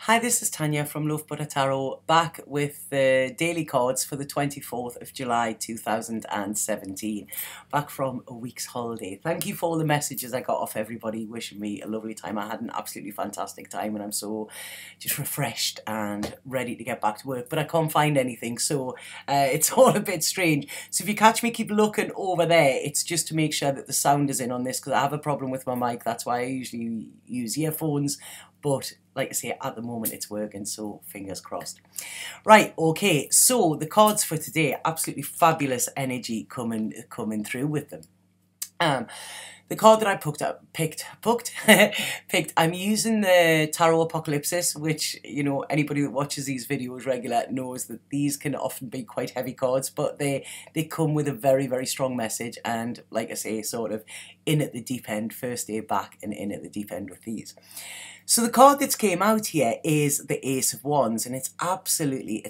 Hi, this is Tanya from Love Butter Tarot, back with the daily cards for the 24th of July 2017, back from a week's holiday. Thank you for all the messages I got off everybody wishing me a lovely time. I had an absolutely fantastic time and I'm so just refreshed and ready to get back to work, but I can't find anything, so it's all a bit strange. So if you catch me keep looking over there, it's just to make sure that the sound is in on this because I have a problem with my mic. That's why I usually use earphones. But like I say, at the moment it's working, so fingers crossed. Right, okay, so the cards for today, absolutely fabulous energy coming through with them. The card that I picked, I'm using the Tarot Apocalypsis, which, you know, anybody that watches these videos regular knows that these can often be quite heavy cards, but they come with a very, very strong message, and like I say, sort of in at the deep end, first day back and in at the deep end with these. So the card that's came out here is the Ace of Wands, and it's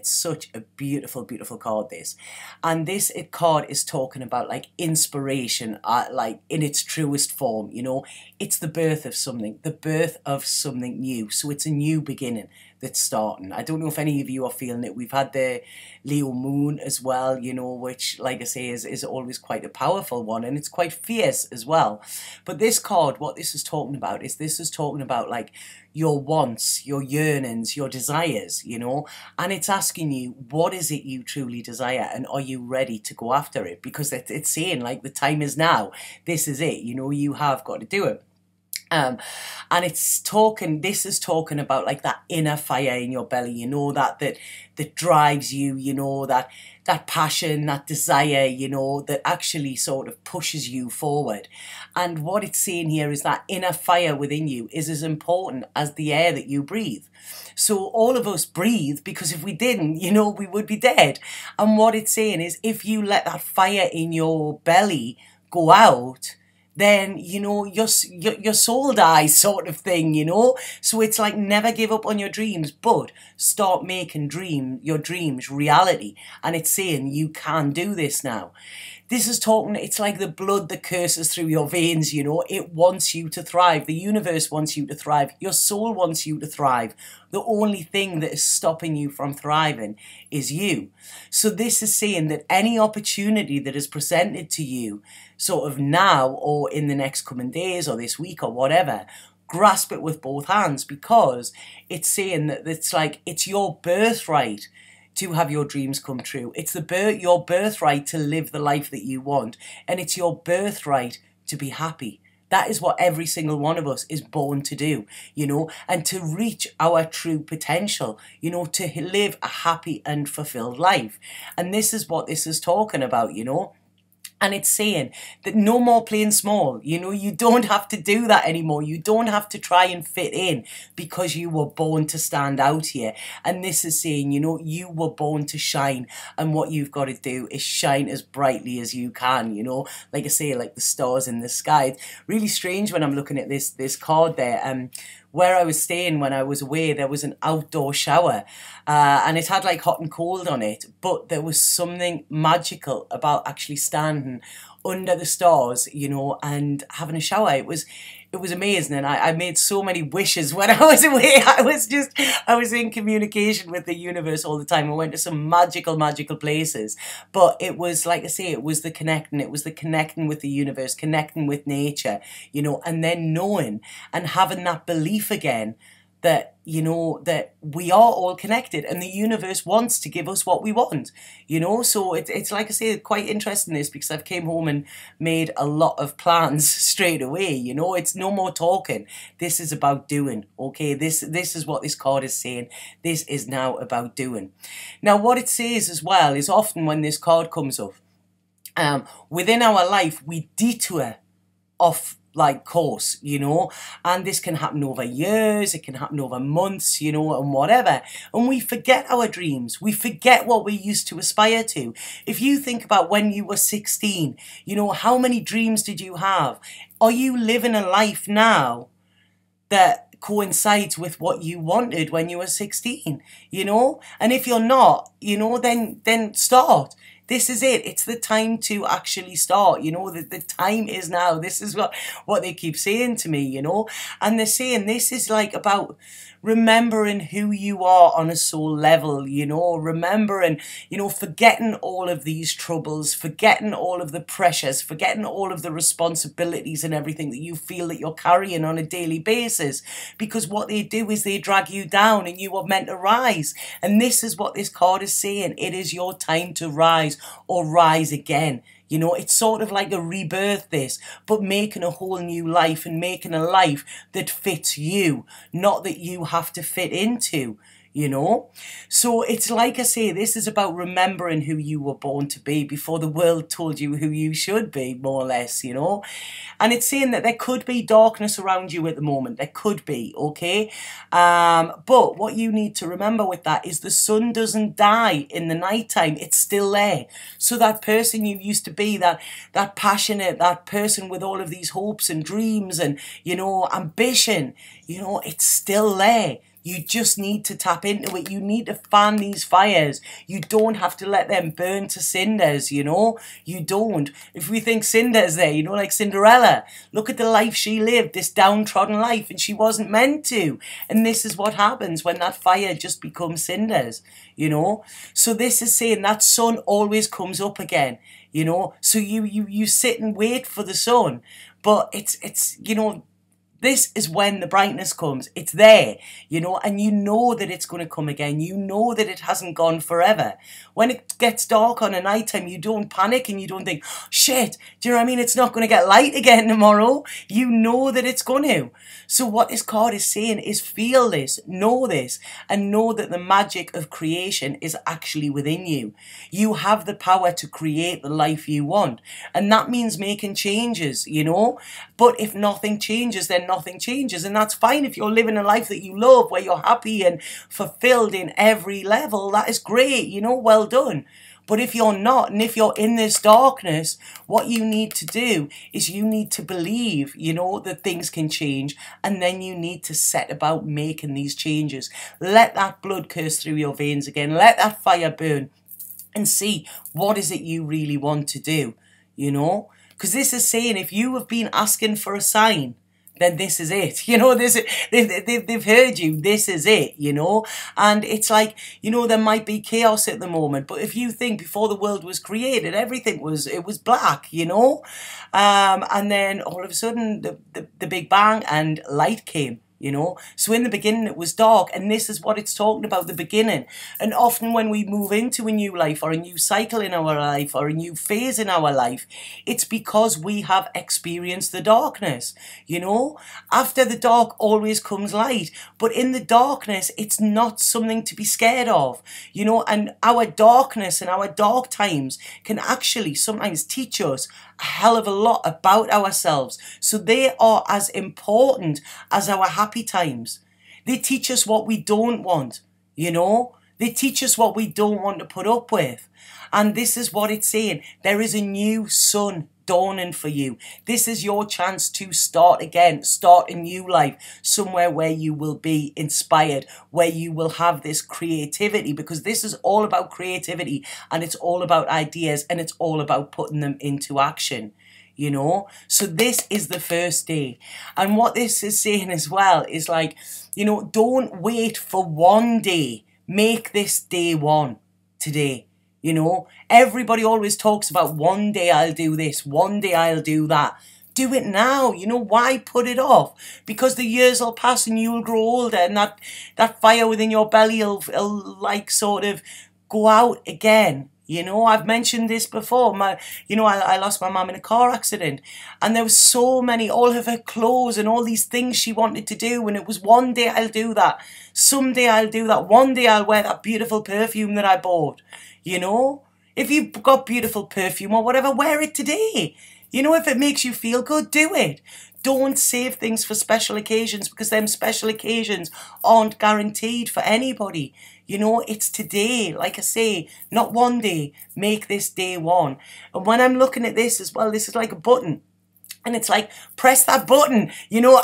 such a beautiful, beautiful card, this. And this card is talking about like inspiration, like in its truest form, you know. It's the birth of something new. So it's a new beginning that's starting. I don't know if any of you are feeling it. We've had the Leo moon as well, you know, which, like I say, is always quite a powerful one, and it's quite fierce as well. But this card, what this is talking about like your wants, your yearnings, your desires, you know, and it's asking you, what is it you truly desire, and are you ready to go after it? Because it's saying like the time is now. This is it, you know, you have got to do it. And this is talking about like that inner fire in your belly, you know, that drives you, you know, that passion, that desire, you know, that actually sort of pushes you forward. And what it's saying here is that inner fire within you is as important as the air that you breathe. So all of us breathe because if we didn't, you know, we would be dead. And what it's saying is if you let that fire in your belly go out, then, you know, your soul dies, sort of thing, you know. So it's like, never give up on your dreams, but start making your dreams reality. And it's saying you can do this now. This is talking, it's like the blood that courses through your veins, you know. It wants you to thrive. The universe wants you to thrive. Your soul wants you to thrive. The only thing that is stopping you from thriving is you. So this is saying that any opportunity that is presented to you sort of now or in the next coming days or this week or whatever, grasp it with both hands, because it's saying that it's like, it's your birthright to have your dreams come true. It's your birthright to live the life that you want, and it's your birthright to be happy. That is what every single one of us is born to do, you know, and to reach our true potential, you know, to live a happy and fulfilled life. And this is what this is talking about, you know. And it's saying that no more playing small, you know, you don't have to do that anymore. You don't have to try and fit in because you were born to stand out here. And this is saying, you know, you were born to shine, and what you've got to do is shine as brightly as you can, you know, like I say, like the stars in the sky. It's really strange when I'm looking at this card there. Where I was staying when I was away, there was an outdoor shower, and it had like hot and cold on it, but there was something magical about actually standing under the stars, you know, and having a shower. It was amazing, and I made so many wishes when I was away. I was in communication with the universe all the time. I went to some magical places, but it was, like I say, it was the connecting with the universe, connecting with nature, you know, and then knowing and having that belief again that, you know, that we are all connected and the universe wants to give us what we want, you know. So it's like I say, quite interesting this, because I've came home and made a lot of plans straight away, you know. It's no more talking. This is about doing, okay? This is what this card is saying. This is now about doing. Now, what it says as well is often when this card comes up, within our life, we detour off like course, you know, and this can happen over years, it can happen over months, you know, and whatever, and we forget our dreams, we forget what we used to aspire to. If you think about when you were 16, you know, how many dreams did you have? Are you living a life now that coincides with what you wanted when you were 16, you know? And if you're not, you know, then start. This is it. It's the time to actually start, you know, the time is now. This is what they keep saying to me, you know, and they're saying this is like about remembering who you are on a soul level, you know, remembering, you know, forgetting all of these troubles, forgetting all of the pressures, forgetting all of the responsibilities and everything that you feel that you're carrying on a daily basis, because what they do is they drag you down and you are meant to rise. And this is what this card is saying. It is your time to rise or rise again. You know, it's sort of like a rebirth, this, but making a whole new life and making a life that fits you, not that you have to fit into, you know. So it's like I say, this is about remembering who you were born to be before the world told you who you should be, more or less, you know. And it's saying that there could be darkness around you at the moment. There could be, okay? But what you need to remember with that is the sun doesn't die in the nighttime. It's still there. So that person you used to be, that passionate, that person with all of these hopes and dreams and, you know, ambition, you know, it's still there. You just need to tap into it. You need to fan these fires. You don't have to let them burn to cinders, you know. You don't. If we think cinders there, you know, like Cinderella. Look at the life she lived, this downtrodden life, and she wasn't meant to. And this is what happens when that fire just becomes cinders, you know. So this is saying that sun always comes up again, you know. So you sit and wait for the sun. But it's you know, this is when the brightness comes. It's there, you know, and you know that it's going to come again. You know that it hasn't gone forever. When it gets dark on a night time, you don't panic and you don't think, oh, shit, do you know what I mean? It's not going to get light again tomorrow. You know that it's going to. So what this card is saying is feel this, and know that the magic of creation is actually within you. You have the power to create the life you want. And that means making changes, you know. But if nothing changes, then nothing changes. And that's fine if you're living a life that you love, where you're happy and fulfilled in every level. That is great, you know, well done. But if you're not, and if you're in this darkness, what you need to do is you need to believe, you know, that things can change. And then you need to set about making these changes. Let that blood curse through your veins again. Let that fire burn and see what is it you really want to do, you know. Because this is saying if you have been asking for a sign, then this is it, you know. They've heard you. This is it, you know. And it's like, you know, there might be chaos at the moment, but if you think before the world was created, everything was black, you know. And then all of a sudden, the Big Bang and light came. You know, so in the beginning it was dark, and this is what it's talking about, the beginning. And often when we move into a new life or a new cycle in our life or a new phase in our life, it's because we have experienced the darkness, you know. After the dark always comes light, but in the darkness it's not something to be scared of, you know. And our darkness and our dark times can actually sometimes teach us a hell of a lot about ourselves. So they are as important as our happy times. They teach us what we don't want, you know. They teach us what we don't want to put up with. And this is what it's saying. There is a new sun dawning for you. This is your chance to start again, start a new life, somewhere where you will be inspired, where you will have this creativity, because this is all about creativity, and it's all about ideas, and it's all about putting them into action, you know. So this is the first day. And what this is saying as well is like, you know, don't wait for one day. Make this day one today. You know, everybody always talks about one day I'll do this, one day I'll do that. Do it now. You know, why put it off? Because the years will pass and you'll grow older, and that fire within your belly will like sort of go out again. You know, I've mentioned this before. I lost my mum in a car accident, and there was so many, all of her clothes and all these things she wanted to do, and it was one day I'll do that. Someday I'll do that. One day I'll wear that beautiful perfume that I bought. You know, if you've got beautiful perfume or whatever, wear it today. You know, if it makes you feel good, do it. Don't save things for special occasions, because them special occasions aren't guaranteed for anybody. You know, it's today, like I say, not one day. Make this day one. And when I'm looking at this as well, this is like a button. And it's like, press that button, you know,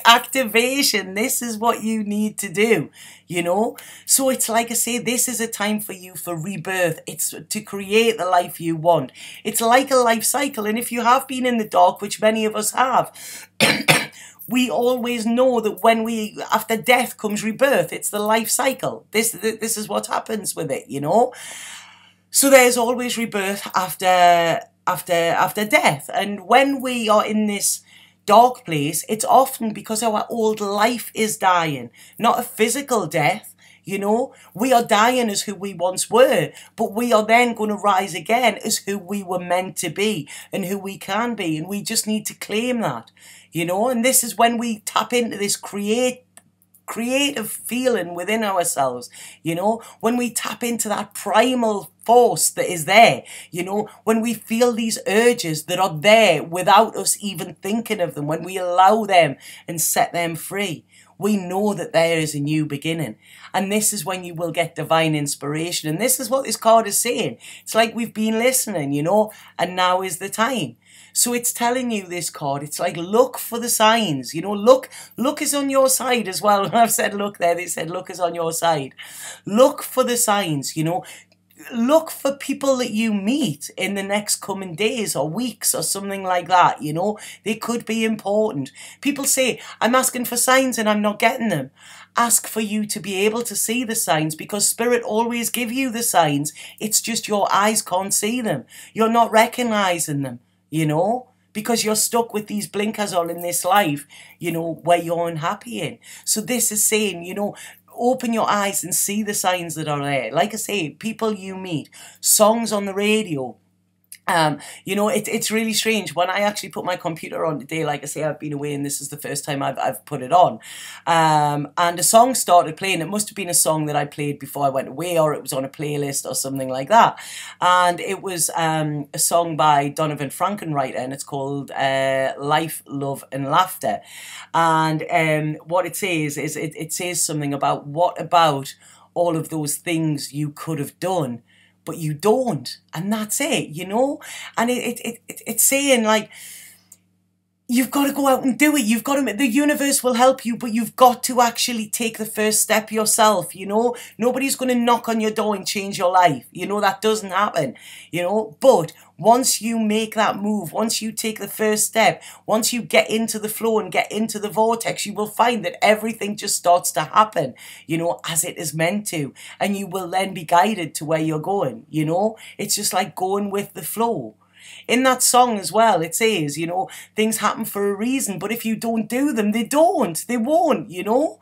activation. This is what you need to do, you know. So it's like I say, this is a time for you for rebirth. It's to create the life you want. It's like a life cycle. And if you have been in the dark, which many of us have, we always know that after death comes rebirth. It's the life cycle. This is what happens with it, you know. So there's always rebirth after death. And when we are in this dark place, it's often because our old life is dying, not a physical death. You know, we are dying as who we once were, but we are then going to rise again as who we were meant to be and who we can be. And we just need to claim that, you know, and this is when we tap into this creative feeling within ourselves, you know, when we tap into that primal force that is there, you know, when we feel these urges that are there without us even thinking of them, when we allow them and set them free, we know that there is a new beginning. And this is when you will get divine inspiration. And this is what this card is saying. It's like we've been listening, you know, and now is the time. So it's telling you, this card, it's like, look for the signs, you know, look is on your side as well. When I've said look there, they said look is on your side. Look for the signs, you know. Look for people that you meet in the next coming days or weeks or something like that, you know. They could be important. People say, I'm asking for signs and I'm not getting them. Ask for you to be able to see the signs, because Spirit always give you the signs. It's just your eyes can't see them. You're not recognizing them, you know, because you're stuck with these blinkers on in this life, you know, where you're unhappy in. So this is saying, you know, open your eyes and see the signs that are there. Like I say, people you meet, songs on the radio. You know, it's really strange. When I actually put my computer on today, like I say, I've been away and this is the first time I've put it on. And a song started playing. It must have been a song that I played before I went away, or it was on a playlist or something like that. And it was a song by Donovan Frankenreiter, and it's called Life, Love and Laughter. And what it says is, it says something about, what about all of those things you could have done but you don't, and that's it, you know. And it's saying, like, you've got to go out and do it. You've got to, the universe will help you, but you've got to actually take the first step yourself, you know. Nobody's going to knock on your door and change your life, you know. That doesn't happen, you know. But once you make that move, once you take the first step, once you get into the flow and get into the vortex, you will find that everything just starts to happen, you know, as it is meant to. And you will then be guided to where you're going, you know. It's just like going with the flow. In that song as well, it says, you know, things happen for a reason, but if you don't do them, they won't, you know.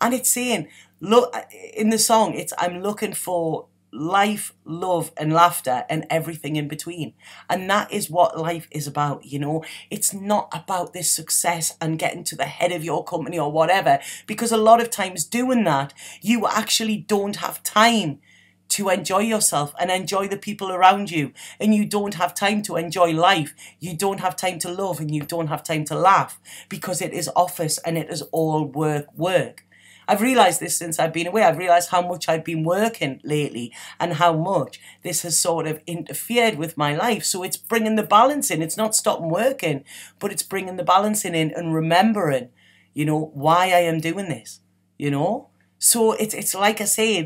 And it's saying, look, in the song, it's, I'm looking for life, love and laughter and everything in between. And that is what life is about, you know. It's not about this success and getting to the head of your company or whatever, because a lot of times doing that, you actually don't have time to enjoy yourself and enjoy the people around you, and you don't have time to enjoy life. You don't have time to love, and you don't have time to laugh, because it is office and it is all work. I've realised this since I've been away. I've realised how much I've been working lately and how much this has sort of interfered with my life. So it's bringing the balance in. It's not stopping working, but it's bringing the balance in and remembering, you know, why I am doing this, you know. So it's like I say,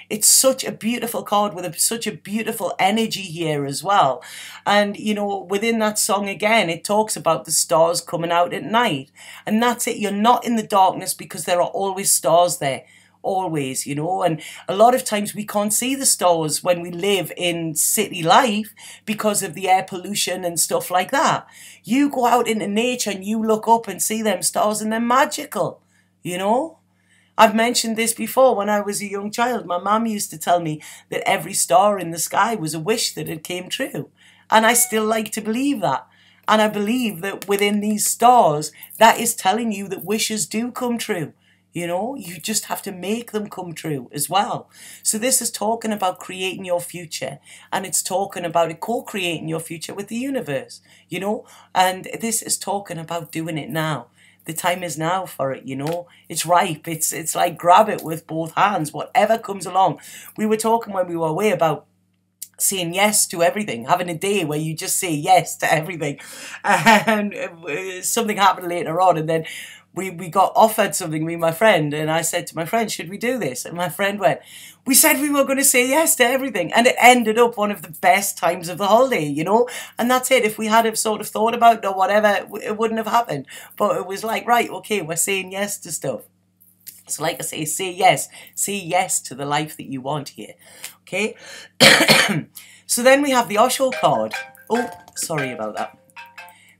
it's such a beautiful card with such a beautiful energy here as well. And, you know, within that song again, it talks about the stars coming out at night. And that's it. You're not in the darkness, because there are always stars there. Always, you know. And a lot of times we can't see the stars when we live in city life because of the air pollution and stuff like that. You go out into nature and you look up and see them stars, and they're magical, you know. I've mentioned this before. When I was a young child, my mum used to tell me that every star in the sky was a wish that had came true. And I still like to believe that. And I believe that within these stars, that is telling you that wishes do come true. You know, you just have to make them come true as well. So this is talking about creating your future. And it's talking about co-creating your future with the universe, you know. And this is talking about doing it now. The time is now for it, you know. It's ripe. It's like grab it with both hands, whatever comes along. We were talking when we were away about saying yes to everything, having a day where you just say yes to everything. And something happened later on, and then we got offered something, me and my friend, and I said to my friend, should we do this? And my friend went, we said we were going to say yes to everything. And it ended up one of the best times of the holiday, you know? And that's it. If we had have sort of thought about it or whatever, it wouldn't have happened. But it was like, right, okay, we're saying yes to stuff. So like I say yes. Say yes to the life that you want here. Okay? So then we have the Osho card. Oh, sorry about that.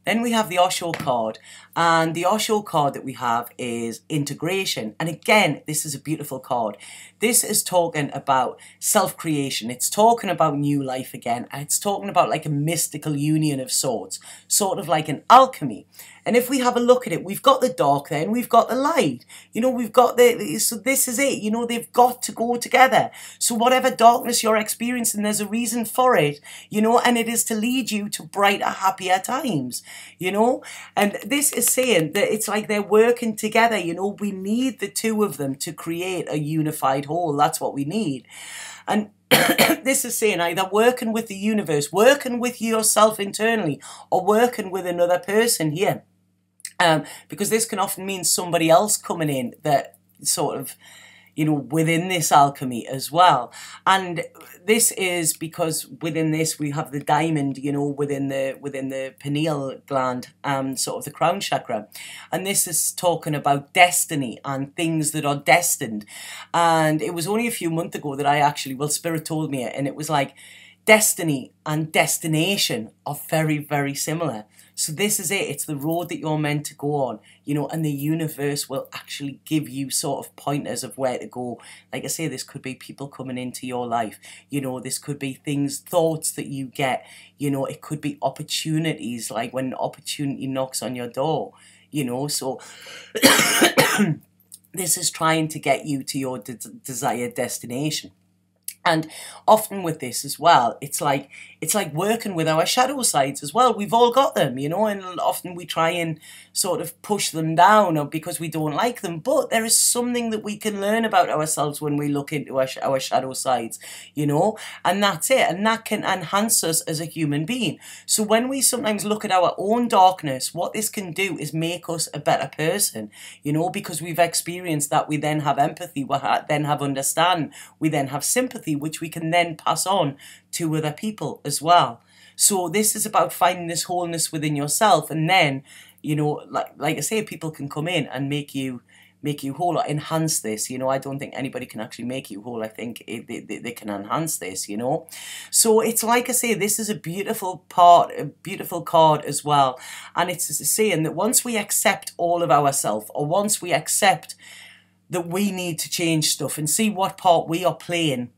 Then we have the Osho card, and the Osho card that we have is integration. And again, this is a beautiful card. This is talking about self-creation. It's talking about new life again. And it's talking about like a mystical union of sorts, sort of like an alchemy. And if we have a look at it, we've got the dark there and we've got the light. You know, we've got so this is it. You know, they've got to go together. So whatever darkness you're experiencing, there's a reason for it, you know, and it is to lead you to brighter, happier times, you know. And this is saying that it's like they're working together, you know. We need the two of them to create a unified whole. That's what we need. And this is saying either working with the universe, working with yourself internally, or working with another person here. Because this can often mean somebody else coming in that sort of, you know, within this alchemy as well. And this is because within this we have the diamond, you know, within the pineal gland, sort of the crown chakra. And this is talking about destiny and things that are destined. And it was only a few months ago that I actually, well, Spirit told me it, and it was like destiny and destination are very, very similar. So this is it. It's the road that you're meant to go on, you know, and the universe will actually give you sort of pointers of where to go. Like I say, this could be people coming into your life, you know, this could be things, thoughts that you get, you know, it could be opportunities, like when opportunity knocks on your door, you know. So this is trying to get you to your desired destination. And often with this as well, it's like working with our shadow sides as well. We've all got them, you know, and often we try and sort of push them down or because we don't like them. But there is something that we can learn about ourselves when we look into our shadow sides, you know, and that's it. And that can enhance us as a human being. So when we sometimes look at our own darkness, what this can do is make us a better person, you know, because we've experienced that. We then have empathy, we then have understanding, we then have sympathy, which we can then pass on to other people as well. So this is about finding this wholeness within yourself, and then, you know, like I say, people can come in and make you whole or enhance this. You know, I don't think anybody can actually make you whole. I think they can enhance this, you know. So it's like I say, this is a beautiful card as well. And it's saying that once we accept all of ourselves, or once we accept that we need to change stuff and see what part we are playing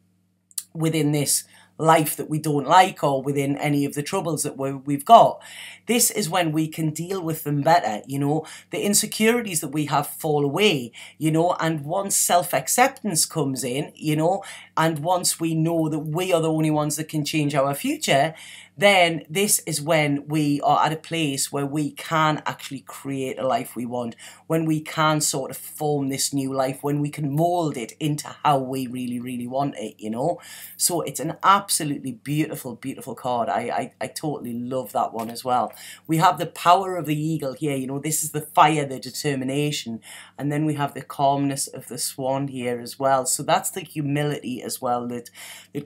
within this life that we don't like, or within any of the troubles that we've got, this is when we can deal with them better, you know. The insecurities that we have fall away, you know, and once self-acceptance comes in, you know, and once we know that we are the only ones that can change our future, then this is when we are at a place where we can actually create a life we want, when we can sort of form this new life, when we can mold it into how we really, really want it, you know. So it's an absolutely beautiful, beautiful card. I totally love that one as well. We have the power of the eagle here, you know, this is the fire, the determination, and then we have the calmness of the swan here as well. So that's the humility as well that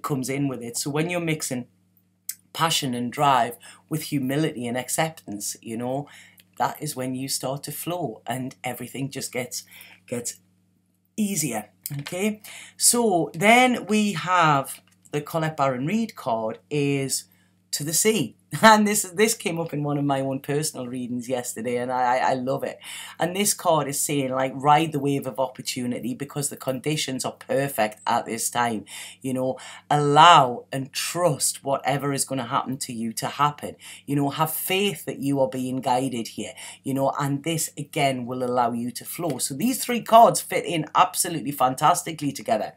comes in with it. So when you're mixing passion and drive with humility and acceptance, you know, that is when you start to flow and everything just gets easier. Okay, so then we have the Colette Baron Reid card is to the sea. And this came up in one of my own personal readings yesterday, and I love it. And this card is saying, like, ride the wave of opportunity because the conditions are perfect at this time. You know, allow and trust whatever is going to happen to you to happen. You know, have faith that you are being guided here, you know, and this again will allow you to flow. So these three cards fit in absolutely fantastically together.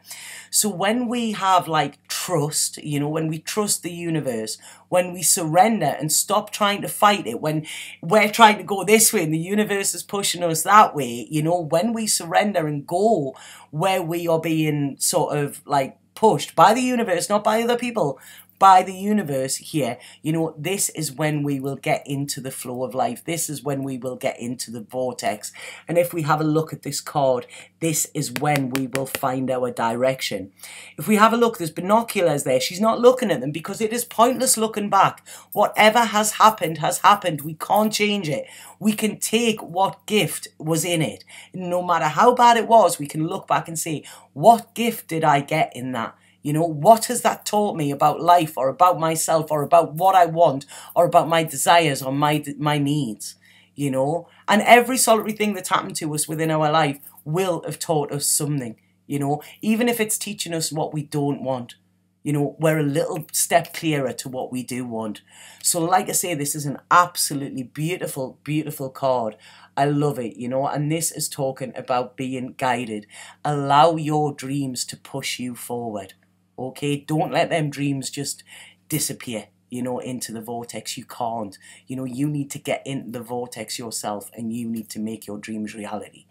So when we have like trust, you know, when we trust the universe, when we surrender and stop trying to fight it, when we're trying to go this way and the universe is pushing us that way, you know, when we surrender and go where we are being sort of like pushed by the universe, not by other people, by the universe here, you know, this is when we will get into the flow of life. This is when we will get into the vortex. And if we have a look at this card, this is when we will find our direction. If we have a look, there's binoculars there. She's not looking at them because it is pointless looking back. Whatever has happened has happened. We can't change it. We can take what gift was in it. No matter how bad it was, we can look back and say, what gift did I get in that? You know, what has that taught me about life or about myself or about what I want or about my desires or my needs, you know? And every solitary thing that's happened to us within our life will have taught us something, you know? Even if it's teaching us what we don't want, you know, we're a little step clearer to what we do want. So like I say, this is an absolutely beautiful, beautiful card. I love it, you know, and this is talking about being guided. Allow your dreams to push you forward. Okay, don't let them dreams just disappear, you know, into the vortex. You can't. You know, you need to get into the vortex yourself and you need to make your dreams reality.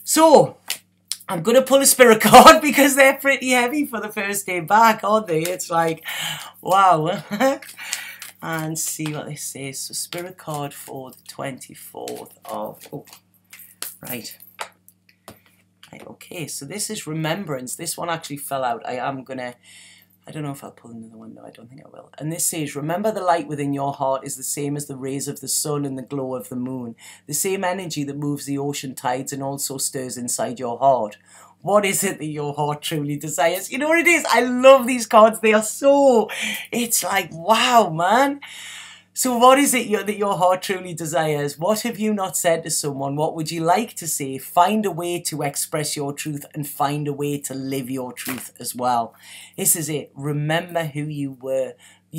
So, I'm going to pull a spirit card because they're pretty heavy for the first day back, aren't they? It's like, wow. And see what this says. So, spirit card for the 24th of... Oh, right. Right, okay, so this is remembrance. This one actually fell out. I don't know if I'll pull another one. No, I don't think I will. And this says, remember the light within your heart is the same as the rays of the sun and the glow of the moon. The same energy that moves the ocean tides and also stirs inside your heart. What is it that your heart truly desires? You know what it is? I love these cards. They are so... It's like, wow, man. So what is it that your heart truly desires? What have you not said to someone? What would you like to say? Find a way to express your truth and find a way to live your truth as well. This is it. Remember who you were,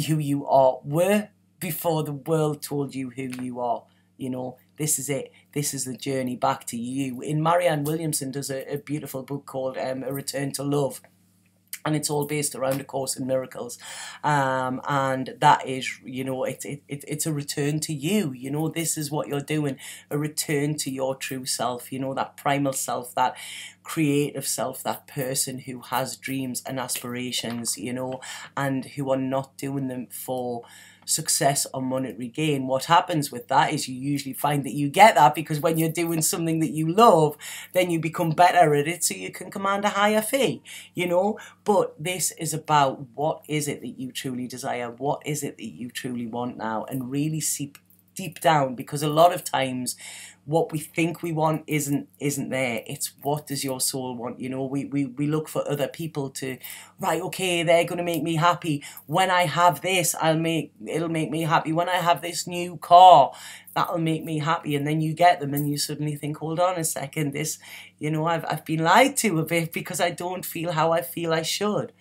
who you were before the world told you who you are. You know, this is it. This is the journey back to you. In Marianne Williamson does a beautiful book called A Return to Love. And it's all based around A Course in Miracles. And that is, you know, it's a return to you. You know, this is what you're doing. A return to your true self. You know, that primal self, that creative self, that person who has dreams and aspirations, you know, and who are not doing them for success or monetary gain. What happens with that is you usually find that you get that because when you're doing something that you love, then you become better at it so you can command a higher fee, you know. But this is about what is it that you truly desire, what is it that you truly want now, and really seep deep down, because a lot of times what we think we want isn't there. It's what does your soul want? You know, we look for other people to, right, okay, they're going to make me happy. When I have this, it'll make me happy. When I have this new car, that'll make me happy. And then you get them and you suddenly think, hold on a second, this, you know, I've been lied to a bit because I don't feel how I feel I should.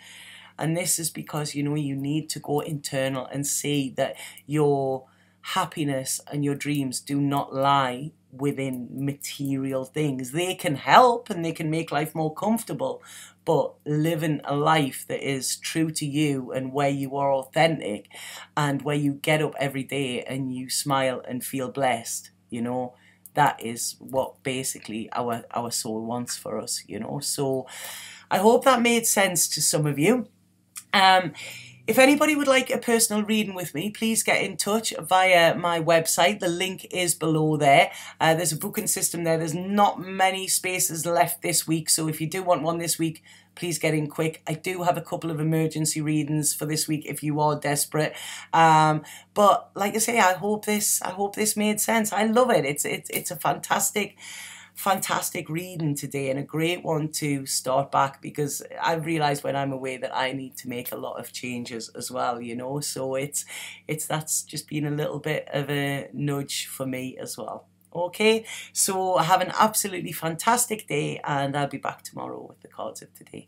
And this is because, you know, you need to go internal and see that your happiness and your dreams do not lie within material things. They can help and they can make life more comfortable, but living a life that is true to you and where you are authentic and where you get up every day and you smile and feel blessed, you know, that is what basically our soul wants for us, you know. So I hope that made sense to some of you. If anybody would like a personal reading with me, please get in touch via my website. The link is below there. There's a booking system there. There's not many spaces left this week, so if you do want one this week, please get in quick. I do have a couple of emergency readings for this week if you are desperate. But like I say, I hope this made sense. I love it. It's a fantastic reading today and a great one to start back, because I've realized when I'm away that I need to make a lot of changes as well, you know. So that's just been a little bit of a nudge for me as well. Okay, so have an absolutely fantastic day and I'll be back tomorrow with the cards of today.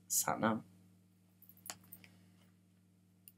Satnam.